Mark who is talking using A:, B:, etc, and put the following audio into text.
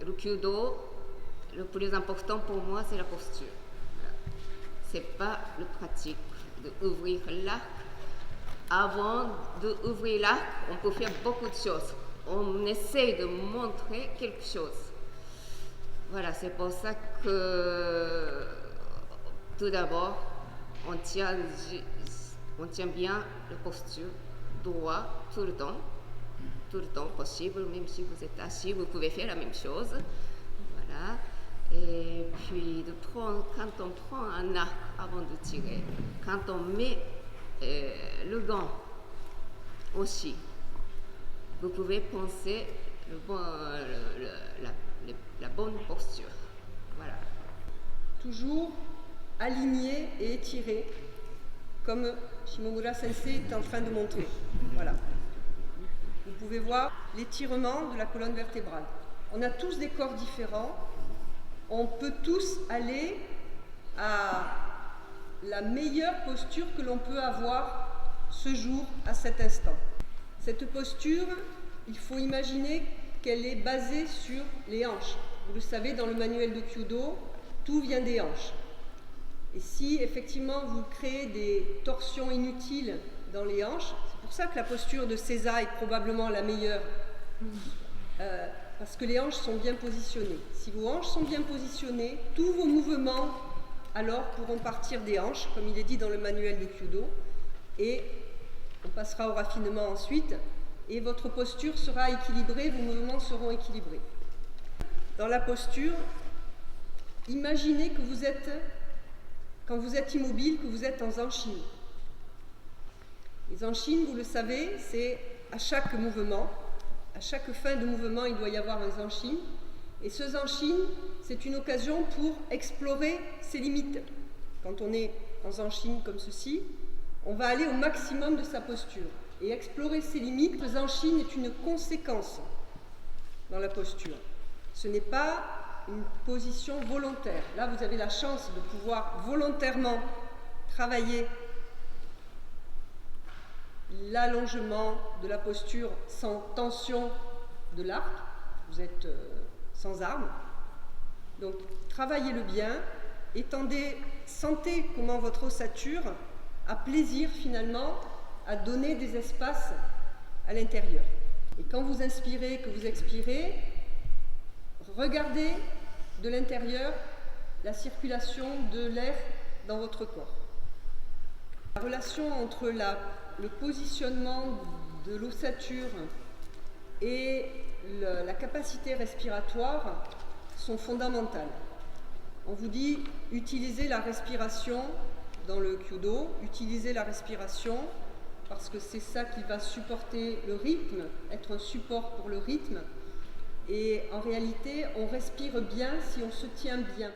A: le Kyudo, le plus important pour moi, c'est la posture. Voilà. C'est pas le pratique d'ouvrir l'arc. Avant d'ouvrir l'arc, on peut faire beaucoup de choses. On essaie de montrer quelque chose. Voilà, c'est pour ça que tout d'abord, on tient bien la posture droit tout le temps possible, même si vous êtes assis, vous pouvez faire la même chose. Voilà. Et puis quand on prend un arc avant de tirer, quand on met le gant aussi, vous pouvez penser la bonne posture. Voilà.
B: Toujours aligné et étiré, comme Shimomura Sensei est en train de montrer. Voilà. Vous pouvez voir l'étirement de la colonne vertébrale. On a tous des corps différents. On peut tous aller à la meilleure posture que l'on peut avoir ce jour, à cet instant. Cette posture, il faut imaginer qu'elle est basée sur les hanches. Vous le savez, dans le manuel de Kyudo, tout vient des hanches. Et si effectivement vous créez des torsions inutiles dans les hanches, c'est pour ça que la posture de Seiza est probablement la meilleure. Parce que les hanches sont bien positionnées. Si vos hanches sont bien positionnées, tous vos mouvements alors pourront partir des hanches, comme il est dit dans le manuel de Kyudo, et on passera au raffinement ensuite, et votre posture sera équilibrée, vos mouvements seront équilibrés. Dans la posture, imaginez que vous êtes, quand vous êtes immobile, que vous êtes en zanshin. Les zanshin, vous le savez, c'est à chaque mouvement, à chaque fin de mouvement, il doit y avoir un zanshin. Et ce zanshin, c'est une occasion pour explorer ses limites. Quand on est en zanshin comme ceci, on va aller au maximum de sa posture. Et explorer ses limites, le zanshin est une conséquence dans la posture. Ce n'est pas une position volontaire. Là, vous avez la chance de pouvoir volontairement travailler l'allongement de la posture sans tension de l'arc. Vous êtes sans arme. Donc, travaillez-le bien. Sentez comment votre ossature a plaisir finalement à donner des espaces à l'intérieur. Et quand vous inspirez, que vous expirez, regardez de l'intérieur la circulation de l'air dans votre corps. La relation entre le positionnement de l'ossature et la capacité respiratoire sont fondamentales. On vous dit utilisez la respiration dans le Kyudo, utilisez la respiration parce que c'est ça qui va supporter le rythme, être un support pour le rythme. Et en réalité, on respire bien si on se tient bien.